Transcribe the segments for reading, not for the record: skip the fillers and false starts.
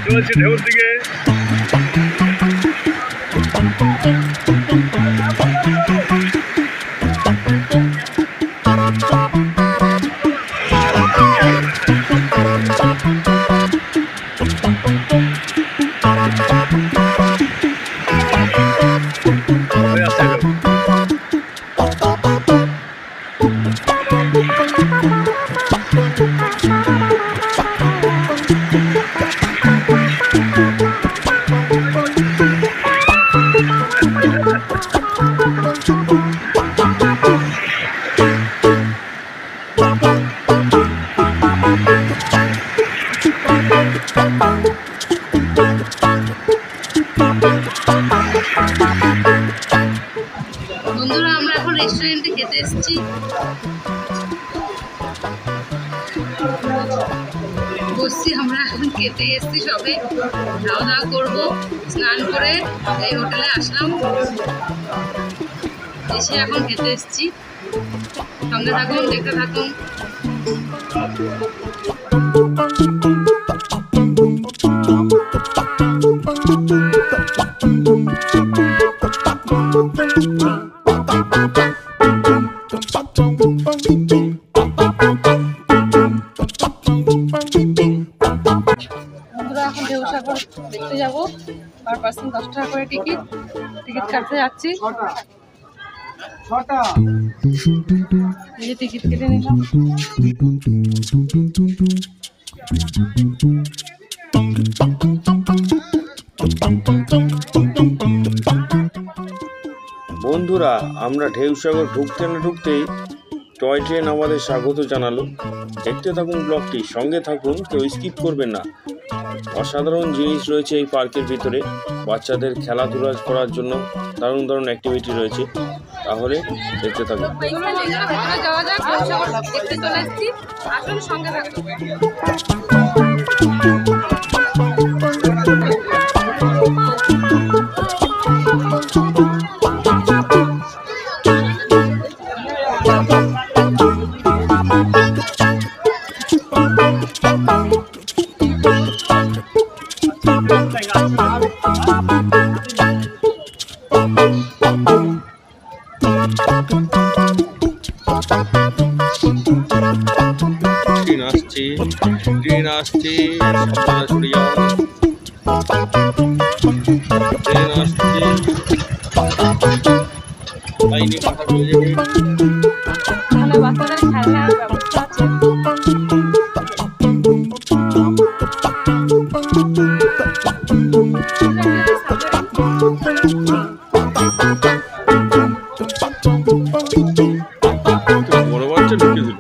চলছে ঢেউর দিকে। বন্ধুরা আমরা এখন রেস্টুরেন্টে খেতে এসেছি। বসছি আমরা এখন খেতে এসেছি, সবে খাওয়া দাওয়া করবো। স্নান করে এই হোটেলে আসলাম, এসে এখন খেতে এসেছি। সঙ্গে থাকুন, দেখতে থাকুন। এখন ঢেউসাগর দেখতে যাবো। পার পার্সন 10 টাকা করে টিকিট কাটতে যাচ্ছি। টিকিট কেটে নিলাম। বন্ধুরা আমরা ঢেউসাগর ঢুকতে না ঢুকতেই টয় ট্রেন আমাদের স্বাগত জানালো। দেখতে থাকুন ব্লগটি, সঙ্গে থাকুন, কেউ স্কিপ করবেন না। অসাধারণ জিনিস রয়েছে এই পার্কের ভিতরে, বাচ্চাদের খেলাধুলা করার জন্য দারুণ দারুণ অ্যাক্টিভিটি রয়েছে। তাহলে দেখতে থাকুন। ট্রেন আসছে, আপনারা সরে যান। ট্রেন আসছে, লাইনে কাটা চলে যাবে। বাচ্চাদের খেলার ব্যবস্থা আছে। বড় বাচ্চা ঢুকে দিল।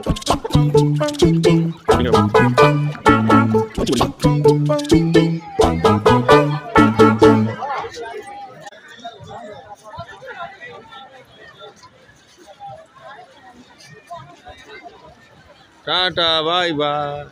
Tata, bye bye.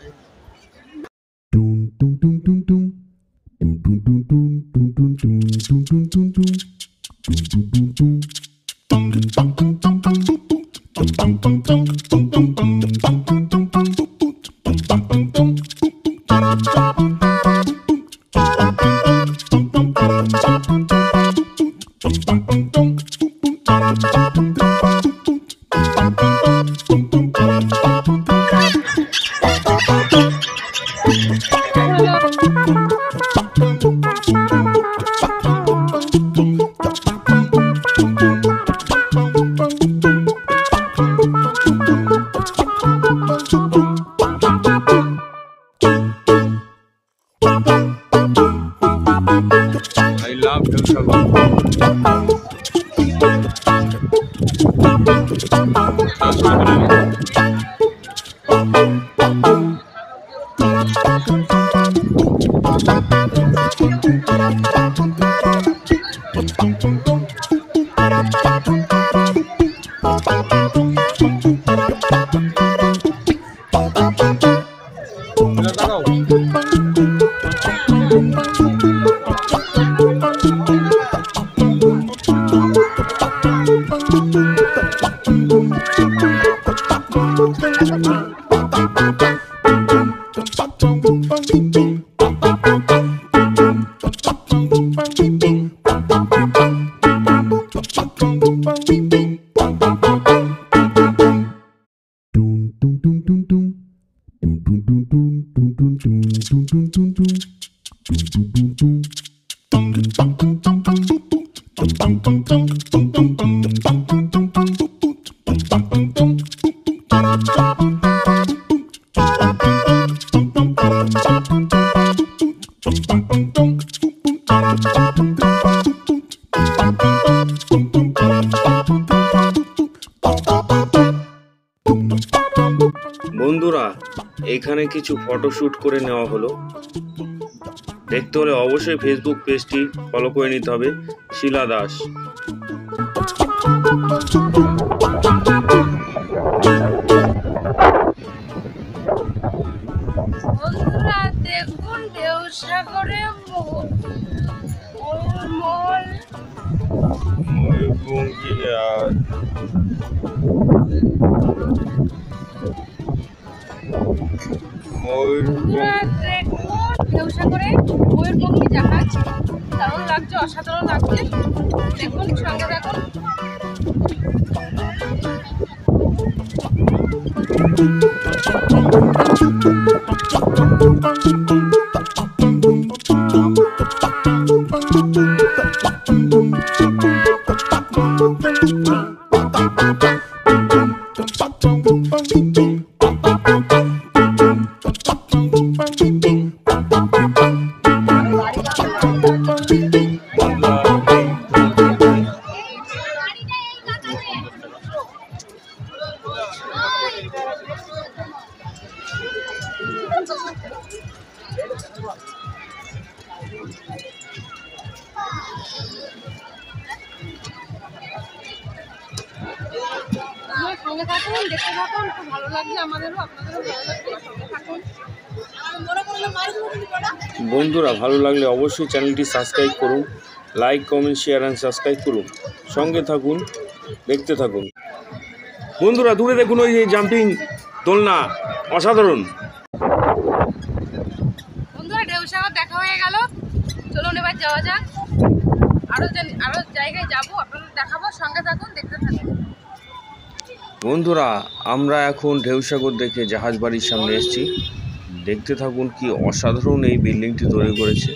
I love ঢেউসাগর। বন্ধুরা, এখানে কিছু ফটোশুট করে নেওয়া হলো। দেখতে হলে অবশ্যই ফেসবুক পেজটি ফলো করে নিতে হবে, শিলা দাস। বন্ধুরা দেখুন ঢেউ সাগরে ময়ূরপঙ্খী জাহাজ দারুণ লাগছে, অসাধারণ লাগছে। দেখুন, সঙ্গে দেখুন। সঙ্গে থাকুন, দেখতে থাকুন, খুব ভালো লাগছে আমাদেরও, আপনাদেরও ভালো লাগবে, সঙ্গে থাকুন। বন্ধুরা, ভালো লাগলে অবশ্যই চ্যানেলটি সাবস্ক্রাইব করুন, like, comment, share and subscribe করুন, সঙ্গে থাকুন, দেখতে থাকুন। বন্ধুরা, দূরে দেখুন ওই যে জাম্পিং দোলনা, অসাধারণ। বন্ধুরা, ঢেউ সাগর দেখা হয়ে গেল, চলুন এবার যাওয়া যাক। আরো জায়গায় যাবো, আপনাদের দেখাবো, সঙ্গে থাকুন, দেখতে থাকুন। বন্ধুরা, আমরা এখন ঢেউসাগর দেখে জাহাজ বাড়ির সামনে এসেছি। দেখতে থাকুন কি অসাধারণ এই বিল্ডিংটি তৈরি করেছে।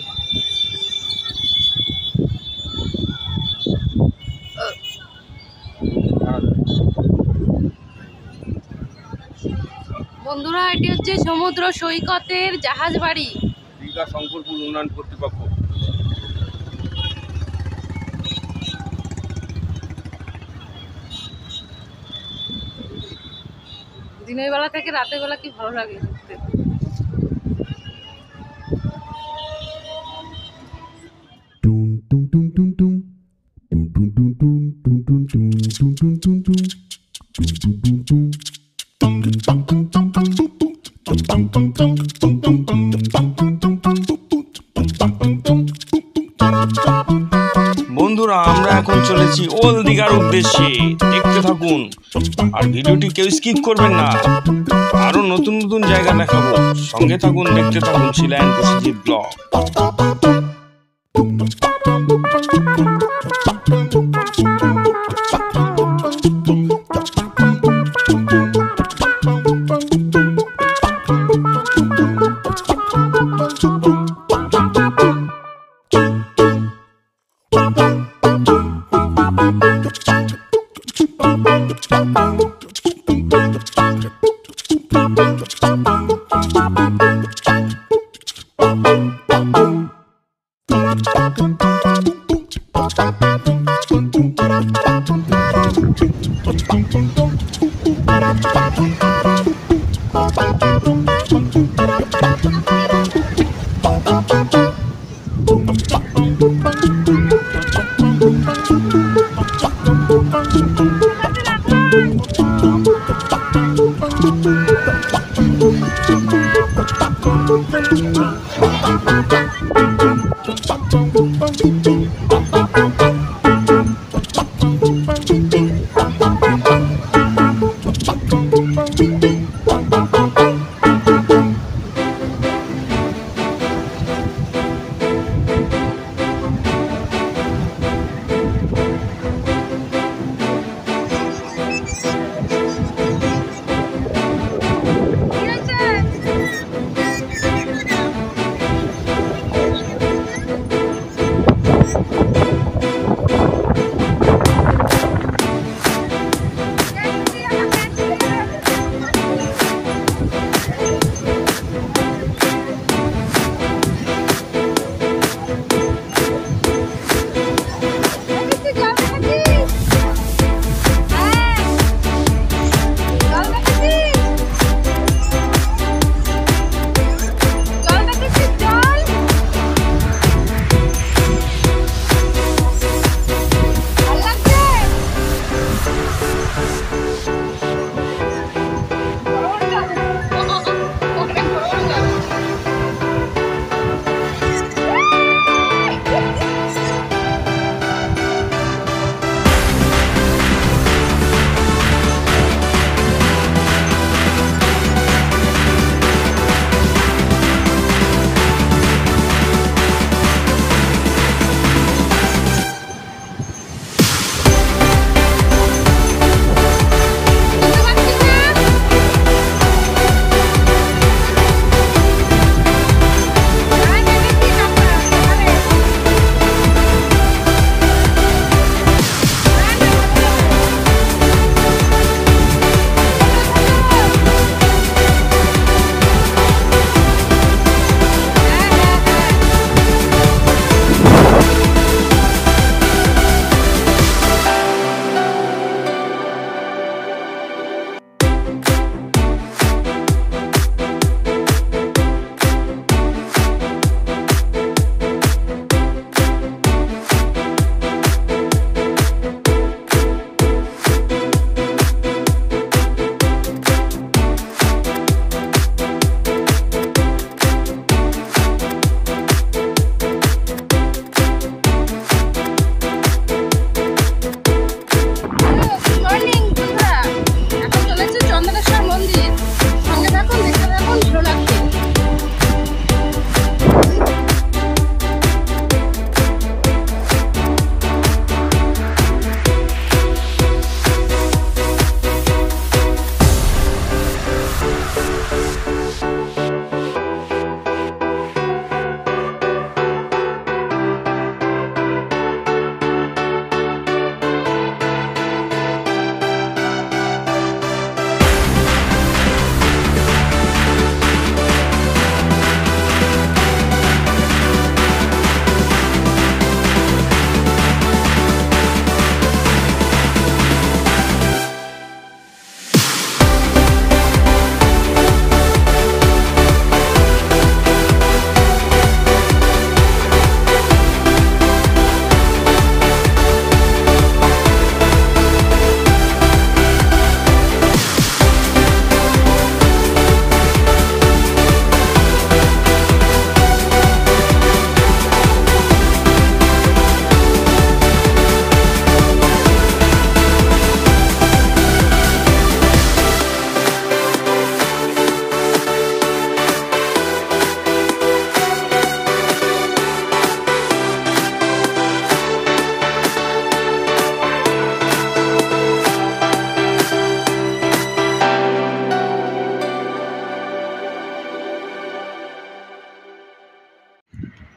বন্ধুরা, এটি হচ্ছে সমুদ্র সৈকতের জাহাজ বাড়ি, দীঘা শঙ্করপুর উন্নয়ন কর্তৃপক্ষ। দিনের বেলা থেকে রাতের বেলা কি ভালো লাগে দেখতে। বন্ধুরা, আমরা এখন চলেছি ওল্ড দীঘার উদ্দেশ্যে, দেখতে থাকুন আর ভিডিওটি কেউ স্কিপ করবেন না। আরো নতুন নতুন জায়গা দেখাবো, সঙ্গে থাকুন, দেখতে থাকুন শিলা এন্ড প্রসেনজিৎ ব্লগ।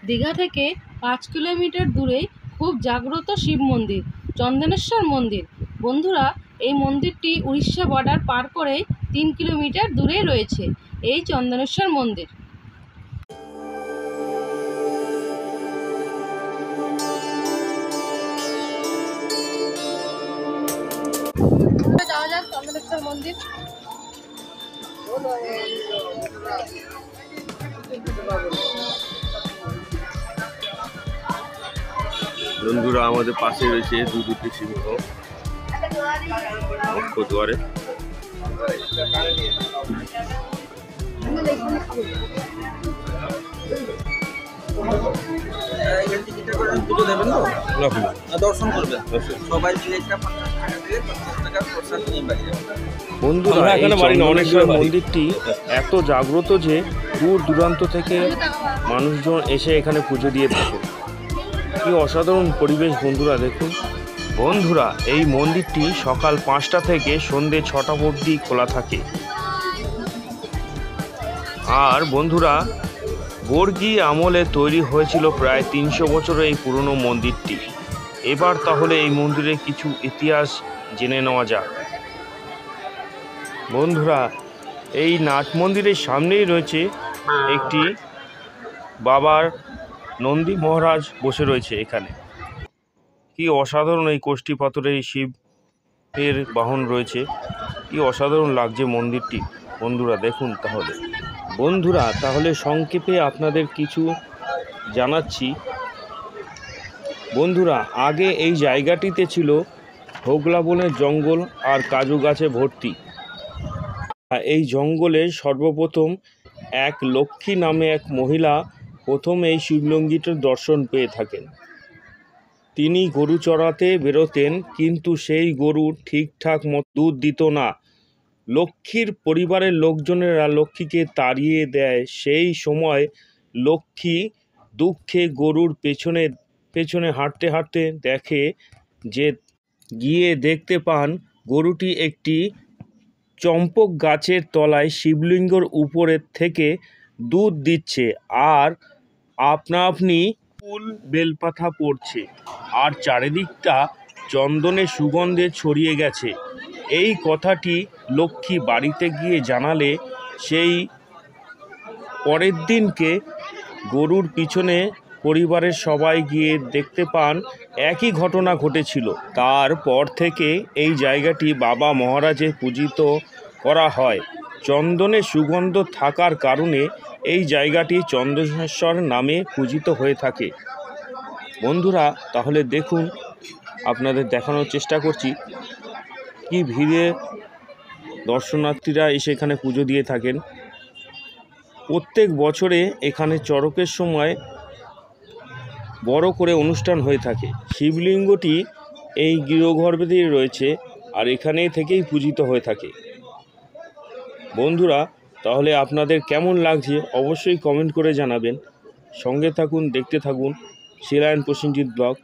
দীঘা থেকে 5 কিলোমিটার দূরে খুব জাগ্রত শিব মন্দির চন্দনেশ্বর মন্দির। বন্ধুরা, এই মন্দিরটি উড়িষ্যা বর্ডার পার করে 3 কিলোমিটার দূরে রয়েছে এই চন্দনেশ্বর মন্দির। যাওয়া যাক চন্দনেশ্বর মন্দির। বন্ধুরা, আমাদের পাশে রয়েছে দুটি সিংহ মুখ্য দুয়ারে। দর্শন করবেন সবাই মিলে। বন্ধুরা এই চন্দনেশ্বর মন্দিরটি এত জাগ্রত যে দূর দূরান্ত থেকে মানুষজন এসে এখানে পুজো দিয়ে থাকে। কি অসাধারণ পরিবেশ বন্ধুরা, দেখুন। বন্ধুরা এই মন্দিরটি সকাল 5টা থেকে সন্ধে 6টা অবধি খোলা থাকে। আর বন্ধুরা বর্গী আমলে তৈরি হয়েছিল প্রায় 300 বছরের এই পুরনো মন্দিরটি। এবার তাহলে এই মন্দিরের কিছু ইতিহাস জেনে নেওয়া যাক। বন্ধুরা এই নাট মন্দিরের সামনেই রয়েছে একটি বাবার নন্দী মহারাজ বসে রয়েছে এখানে। কি অসাধারণ এই কোষ্ঠী পাথরের শিবের বাহন রয়েছে, কি অসাধারণ লাগছে মন্দিরটি বন্ধুরা, দেখুন। তাহলে সংক্ষেপে আপনাদের কিছু জানাচ্ছি। বন্ধুরা আগে এই জায়গাটিতে ছিল হোগলা বনের জঙ্গল আর কাজু গাছে ভর্তি। এই জঙ্গলে সর্বপ্রথম এক লক্ষ্মী নামে এক মহিলা প্রথম এই শিবলিঙ্গটির দর্শন পেয়ে থাকেন। তিনি গরু চড়াতে বেরোতেন, কিন্তু সেই গরু ঠিকঠাক মতো দুধ দিত না। লক্ষ্মীর পরিবারের লোকজনেরা লক্ষ্মীকে তাড়িয়ে দেয়। সেই সময় লক্ষ্মী দুঃখে গরুর পেছনে পেছনে হাঁটতে হাঁটতে দেখতে পান গরুটি একটি চম্পক গাছের তলায় শিবলিঙ্গর উপরের থেকে দুধ দিচ্ছে আর আপনা আপনি ফুল বেলপাতা পড়ছে আর চারিদিকটা চন্দনের সুগন্ধে ছড়িয়ে গেছে। এই কথাটি লক্ষ্মী বাড়িতে গিয়ে জানালে সেই পরের দিনকে গরুর পিছনে পরিবারের সবাই গিয়ে দেখতে পান একই ঘটনা ঘটেছিল। তারপর থেকে এই জায়গাটি বাবা মহারাজের পূজিত করা হয়। চন্দনের সুগন্ধ থাকার কারণে এই জায়গাটি চন্দনেশ্বর নামে পূজিত হয়ে থাকে। বন্ধুরা তাহলে দেখুন, আপনাদের দেখানোর চেষ্টা করছি কি ভিড়ে দর্শনার্থীরা এসে এখানে পুজো দিয়ে থাকেন। প্রত্যেক বছরে এখানে চড়কের সময় বড় করে অনুষ্ঠান হয়ে থাকে। শিবলিঙ্গটি এই গৃহগর্ভেই রয়েছে আর এখানে থেকেই পূজিত হয়ে থাকে। বন্ধুরা তাহলে আপনাদের কেমন লাগছে অবশ্যই কমেন্ট করে জানাবেন। সঙ্গে থাকুন, দেখতে থাকুন শিলায়ন প্রসেনজিৎ ব্লগ।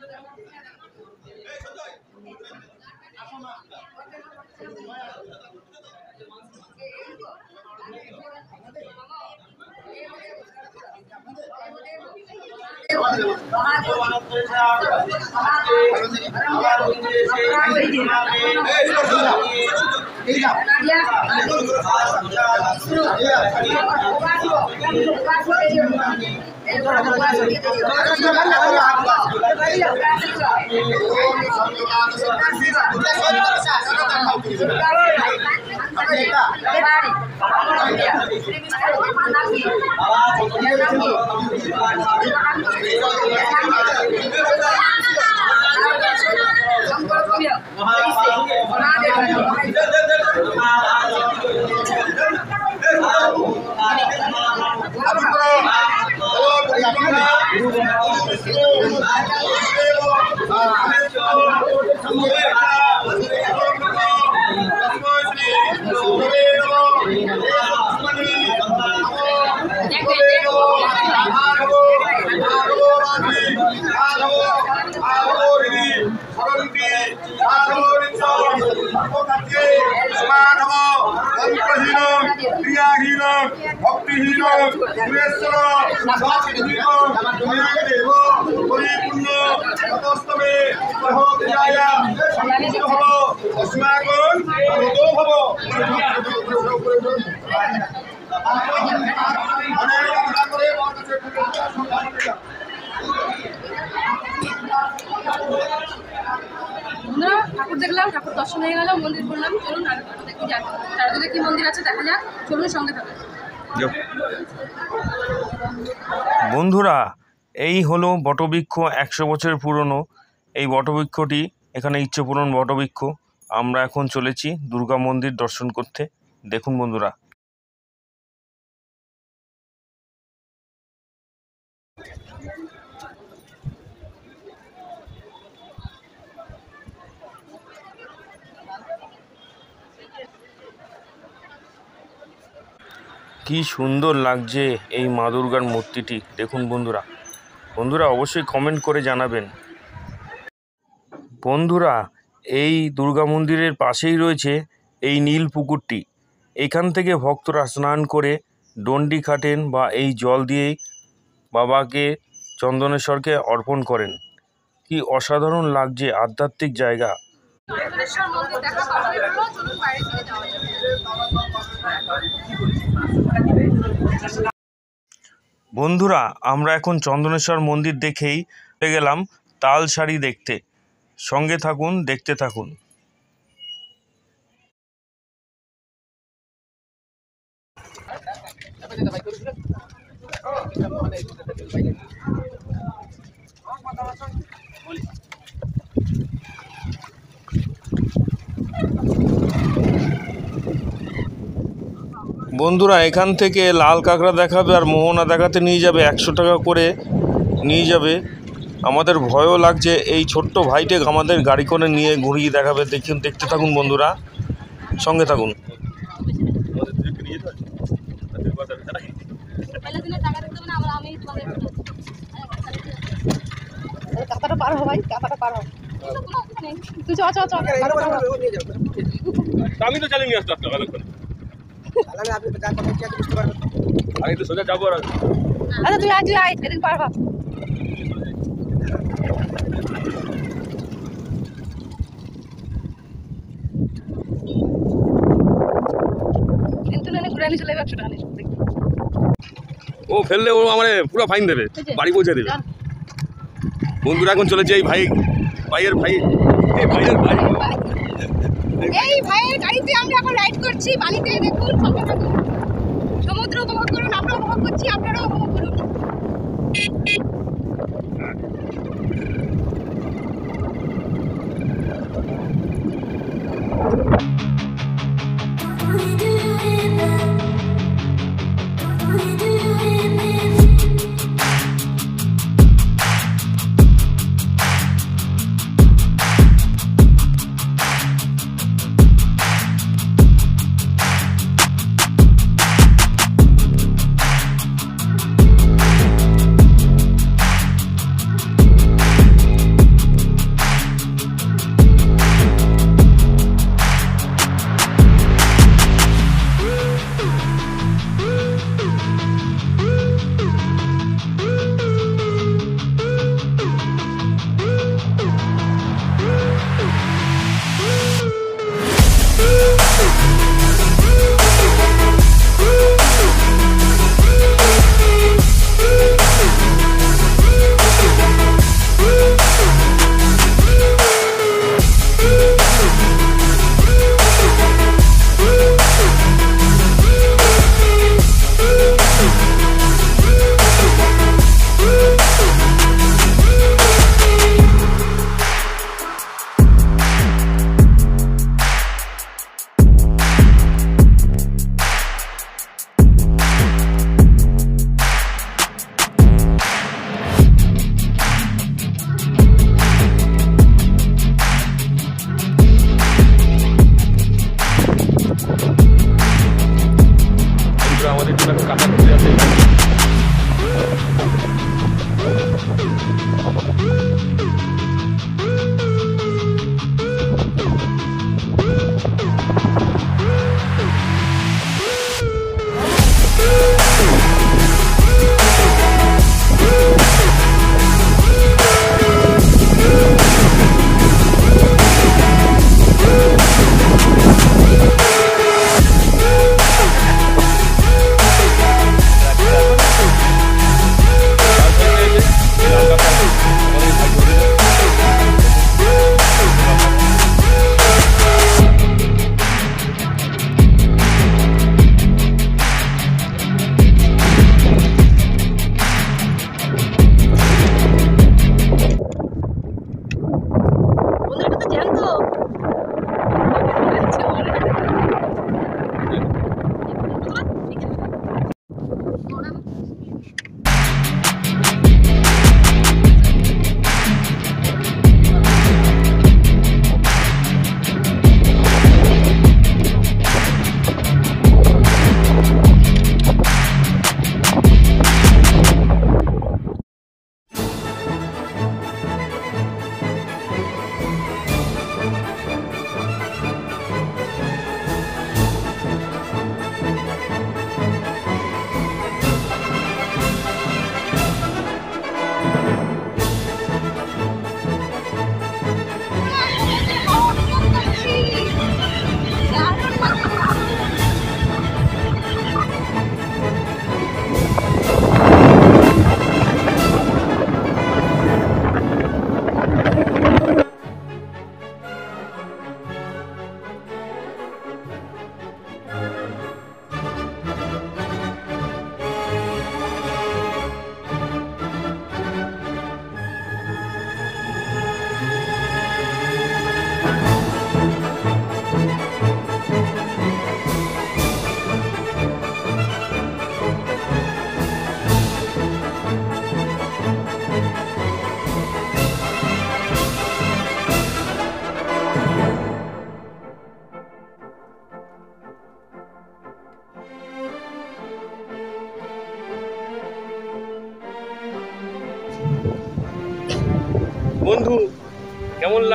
ক্রিয়াহীন ভক্তিহীন পরিপূর্ণ ততস্তমে সহক্রিয়ায়া সম্পূর্ণ হব অস্মাকং ভগতো ভব। বন্ধুরা ঠাকুর দেখলাম, ঠাকুর দর্শন হয়ে গেল, মন্দির ঘুরলাম, চলুন আর দেখি চারদিকে কি মন্দির আছে দেখা যাক, চলুন সঙ্গে থাকুন। বন্ধুরা এই হলো বটবৃক্ষ, 100 বছরের পুরনো এই বটবৃক্ষটি। এখানে ইচ্ছাপূরণ বটবৃক্ষ। আমরা এখন চলেছি দুর্গা মন্দির দর্শন করতে। দেখুন বন্ধুরা। কি সুন্দর লাগছে এই মা দুর্গার মূর্তিটি দেখুন বন্ধুরা। বন্ধুরা অবশ্যই কমেন্ট করে জানাবেন। বন্ধুরা এই দুর্গা মন্দিরের পাশেই রয়েছে এই নীল পুকুরটি। এখান থেকে ভক্তরা স্নান করে ডন্ডি খাটেন বা এই জল দিয়েই বাবাকে চন্দনেশ্বরকে অর্পণ করেন। কি অসাধারণ লাগছে আধ্যাত্মিক জায়গা। বন্ধুরা আমরা এখন চন্দনেশ্বর মন্দির দেখেই গেলাম তাল শাড়ি দেখতে। সঙ্গে থাকুন, দেখতে থাকুন। বন্ধুরা এখান থেকে লাল কাঁকড়া দেখাবে আর মোহনা দেখাতে নিয়ে যাবে, 100 টাকা করে নিয়ে যাবে। আমাদের ভয়ও লাগছে, এই ছোট্ট ভাইটে আমাদের গাড়ি করে নিয়ে ঘুরিয়ে দেখাবে। দেখুন, দেখতে থাকুন বন্ধুরা, সঙ্গে থাকুন। আমি তো চালিয়ে নিয়ে আসতে আপনার আমি তো সোজা যাবো। আচ্ছা তুই আজ আয়, এদিন পারবা। ও ফেললে ও আমার পুরো ফাইন দেবে, বাড়ি পৌঁছে দেবে। বন্ধুরা এখন চলেছে এই ভাইয়ের গাড়িতে আমরা এখন রাইড করছি বালিতে। দেখুন সমুদ্র উপভোগ করুন, আমরা উপভোগ করছি, আপনারাও উপভোগ করুন।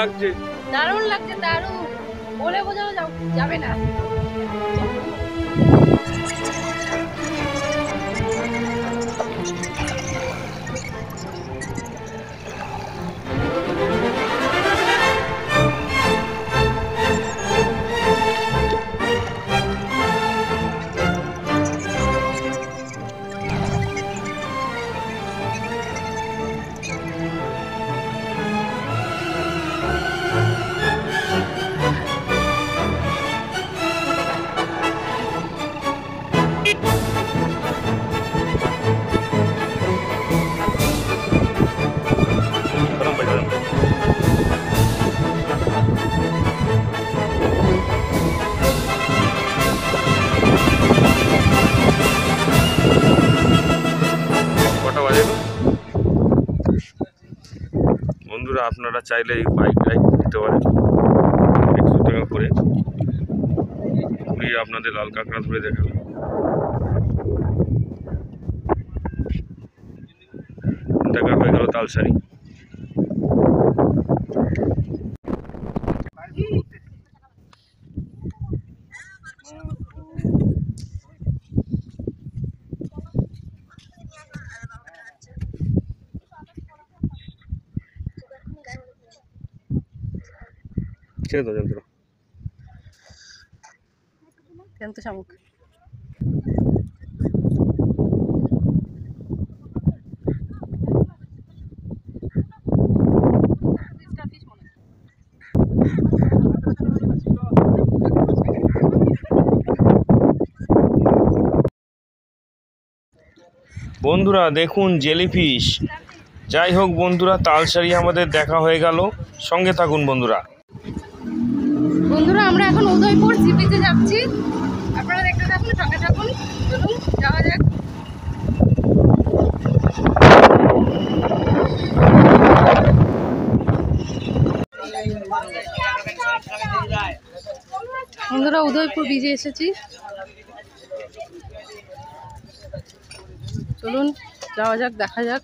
লাগছে? দারুণ লাগছে, দারুণ, বলে বোঝানো যাবে না। বন্ধুরা, আপনারা চাইলে এই বাইক রাইড দিতে পারেন 100 টাকা করে। ঘুরিয়ে আপনাদের লাল কাঁকড়া ধরে দেখাবে। দেখা হয়ে গেল তালসারি। ছেড়ে দাও যন্ত্র। জ্যান্ত শামুক। বন্ধুরা দেখুন জেলিফিশ। যাই হোক বন্ধুরা, তালসারি আমাদের দেখা হয়ে গেল। সঙ্গে থাকুন বন্ধুরা। বন্ধুরা, আমরা এখন উদয়পুর সিপিতে যাচ্ছি, আপনারা দেখতে থাকুন, সঙ্গে থাকুন, চলুন যাওয়া যাক। বন্ধুরা, উদয়পুর বিচে এসেছি, চলুন যাওয়া যাক, দেখা যাক।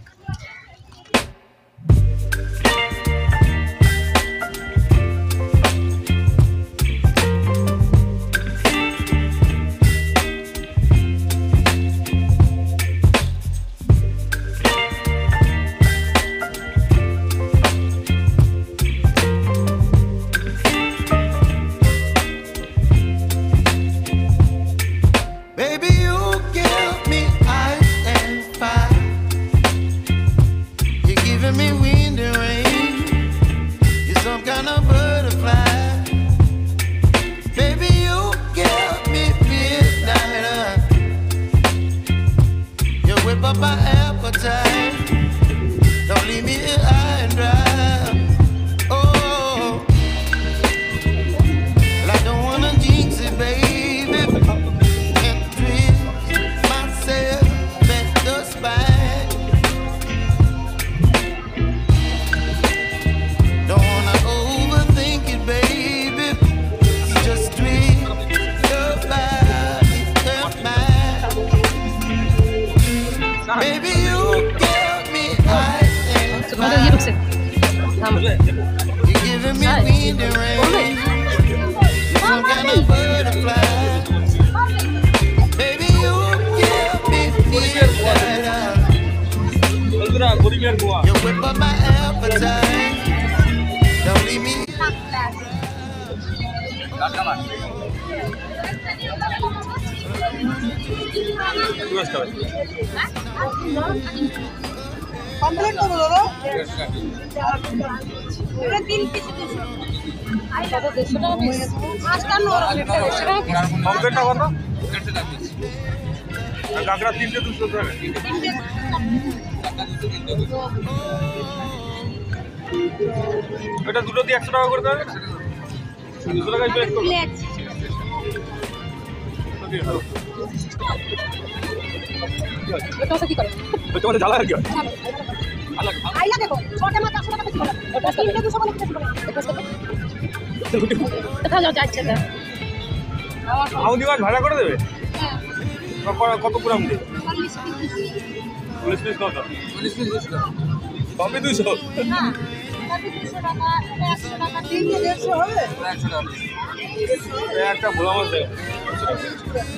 কাঁকড়া 3টে 200 টাকা। এটা দুটো দিয়ে 100 টাকা করে দেবে। 200 টাকায় প্লেট করো। এটা কি করে? ওই তোমাদের জ্বালা কি হয়? আইলা দেখো, ছোটে মাছ 100 টাকা কেজি বলে। এটা 3টে 200 বলে কেজি বলে। এটা যাও যাচ্ছে না। আউনি মাছ ভাড়া করে দেবে? হ্যাঁ। কত গ্রাম দেবে? 40 পিস। 40 পিস কত? 40 পিস 200 টাকা। কবে 200? হ্যাঁ। একটা ভোলা মাছ দেয়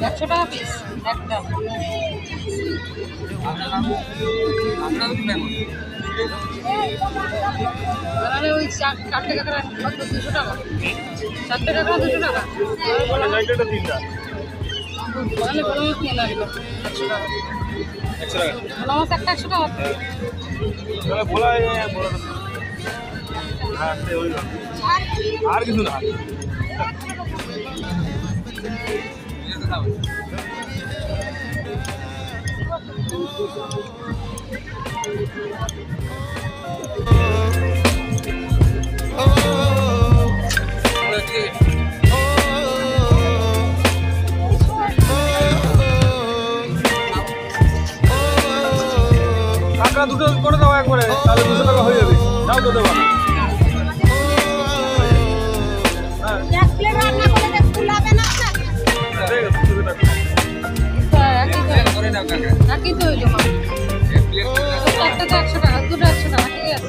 100 টাকা পিস একটা। তাহলে ওই 4টে কাঁকড়া কত 200 টাকা? 4টে কাঁকড়া 200 টাকা? তাহলে বড় মাছ নিয়ে লাগবে 100 টাকা। 100 টাকা বড় মাছ একটা 100 টাকা। ভোলা আর কিছু না। কাঁকড়া দুটো করে দাও একবারে, তাহলে 200 টাকা হয়ে যাবে। দাও তো দেবো। একই তো হইলো মা। একটা তো 100 টাকা, দুটো 100 টাকা, ঠিক আছে।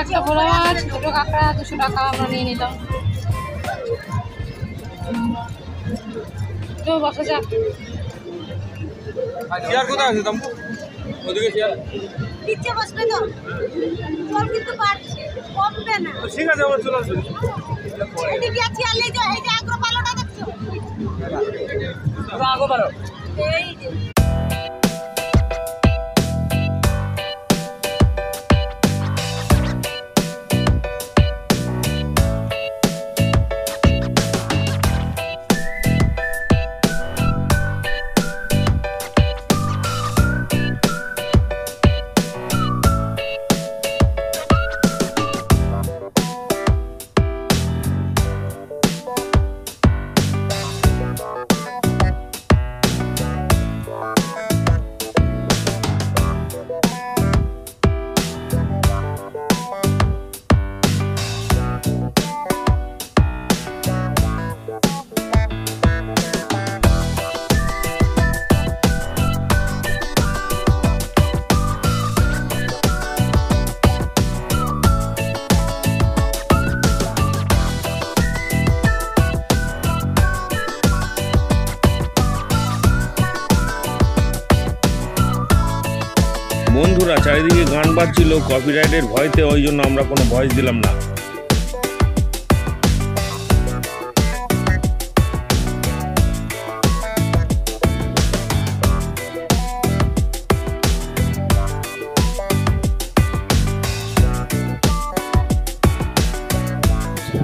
একটা ভোলা মাছ, দুটো কাঁকড়া 200 টাকা আমরা নিয়ে নিলাম। তো বসা যাক। চেয়ার কোথায় আছে দাম? ওদিকে চেয়ার নিচে বসবে তো জল কিন্তু বাড়ছে, কমবে না। ঠিক আছে, আমরা চলে আসবো। এদিকে আছে আর এই যে আগ্রো পালোটা দেখছো, আগো পারো এই যে বন্ধুরা, চারিদিকে গান বাজছিল, কপিরাইটের ভয়তে, ওই জন্য আমরা কোনো ভয়েস দিলাম না।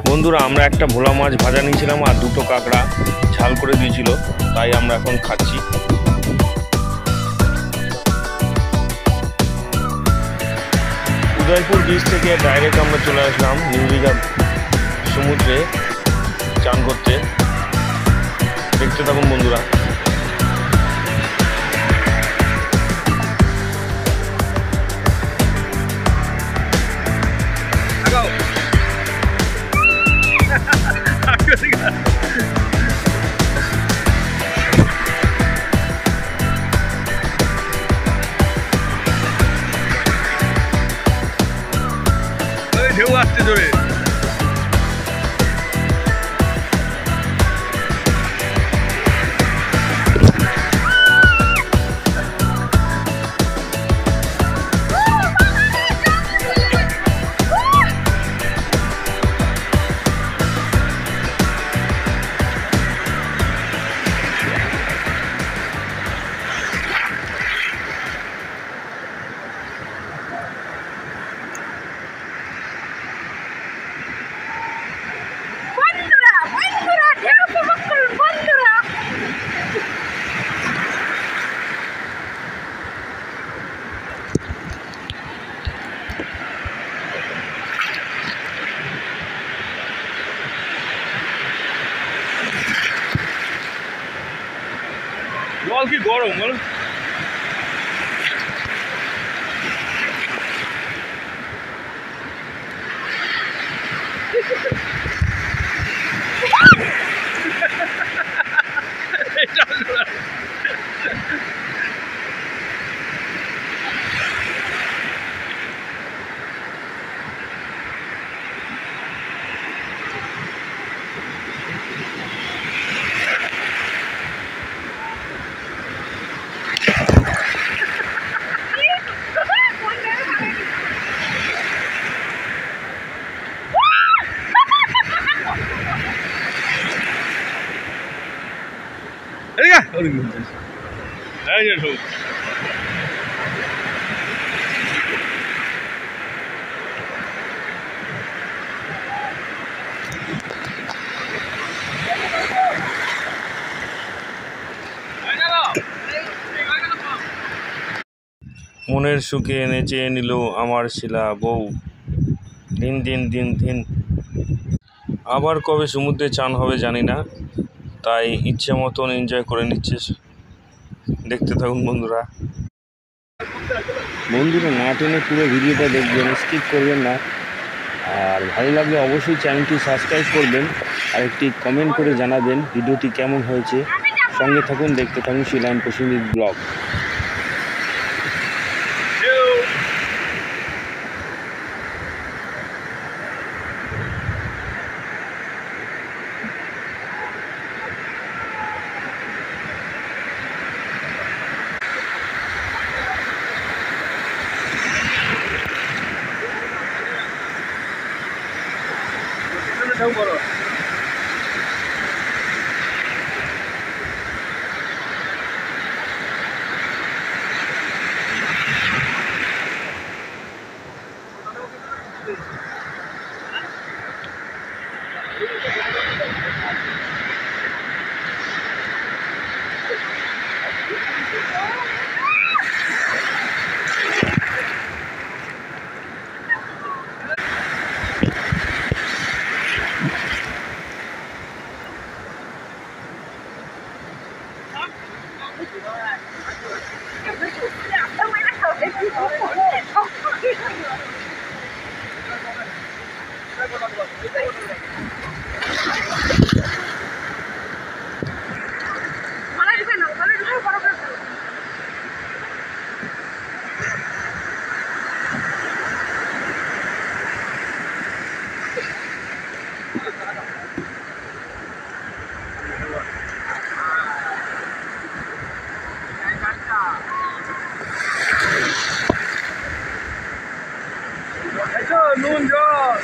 বন্ধুরা, আমরা একটা ভোলা মাছ ভাজা নিয়েছিলাম আর দুটো কাঁকড়া ঝাল করে দিয়েছিল, তাই আমরা এখন খাচ্ছি। উদয়পুর বিচ থেকে ডাইরেক্ট আমরা চলে আসলাম নিউ দীঘা সমুদ্রে চান করতে। দেখতে থাকুন বন্ধুরা। ঢেউ আসছে জোরে। জল কি গরম বল? এটা মনের সুখে নেচে নিল আমার শিলা বউ, দিন দিন দিন দিন। আবার কবে সমুদ্রে চান হবে জানি না, তাই ইচ্ছে মতন এনজয় করে নিচ্ছে। দেখতে থাকুন বন্ধুরা। বন্ধুরা না টেনে পুরো ভিডিওটা দেখবেন, স্কিপ করবেন না। আর ভালো লাগলে অবশ্যই চ্যানেলটি সাবস্ক্রাইব করবেন আর একটি কমেন্ট করে জানাবেন ভিডিওটি কেমন হয়েছে। সঙ্গে থাকুন, দেখতে থাকুন শিলায়ন প্রসেনজিৎ ব্লগ। নুন জল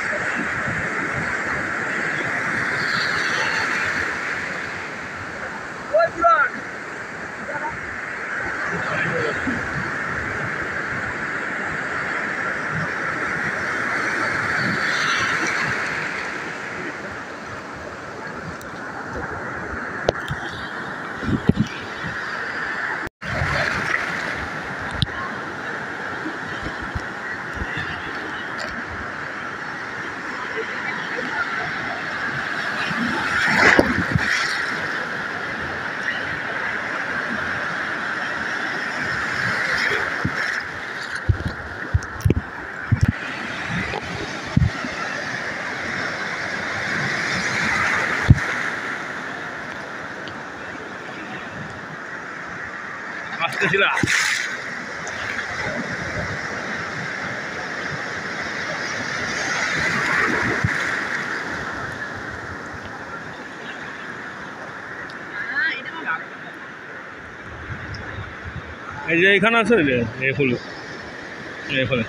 আসতেছিলাম। এই যে এখানে আছে এই ফুল, এই ফুল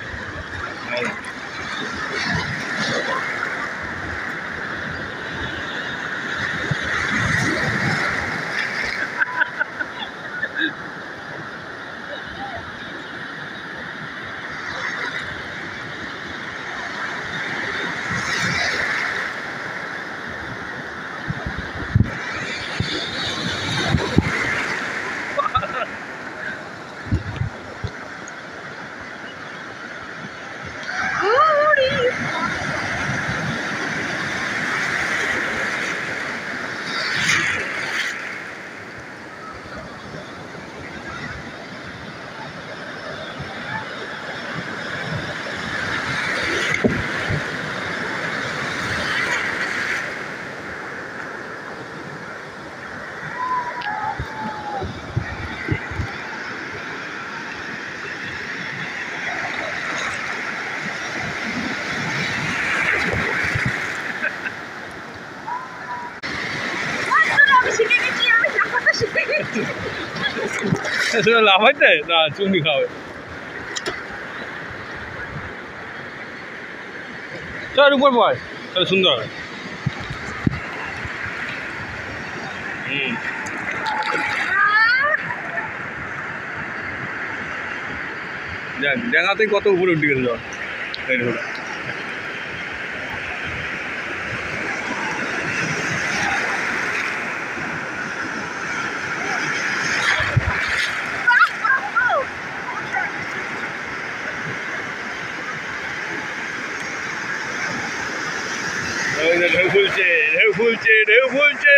লাভ হয়েছে না, চুনি খাওয়া চল উপর পয়, তাহলে সুন্দর হবে। যাক ডাঙাতে কত উপরে উঠে গেছে জল এই দেখুন। ঢেউ ফুলছে ঢেউ ফুলছে ঢেউ ফুলছে।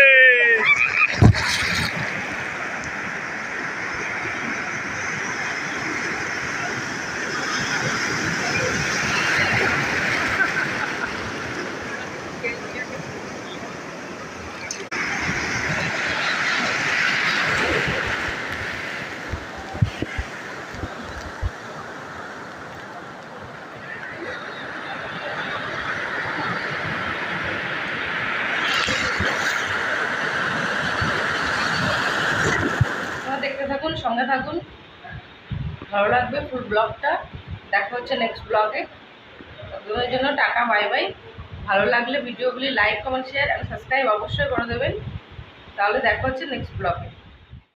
দেখতে থাকুন, সঙ্গে থাকুন, ভালো লাগবে ফুল ব্লগটা। দেখা হচ্ছে নেক্সট ব্লগে। ততদিনের জন্য টাটা, বাই বাই। ভালো লাগলে ভিডিওগুলি like, comment, share and subscribe অবশ্যই করে দেবেন। তাহলে দেখা হচ্ছে নেক্সট ব্লগে।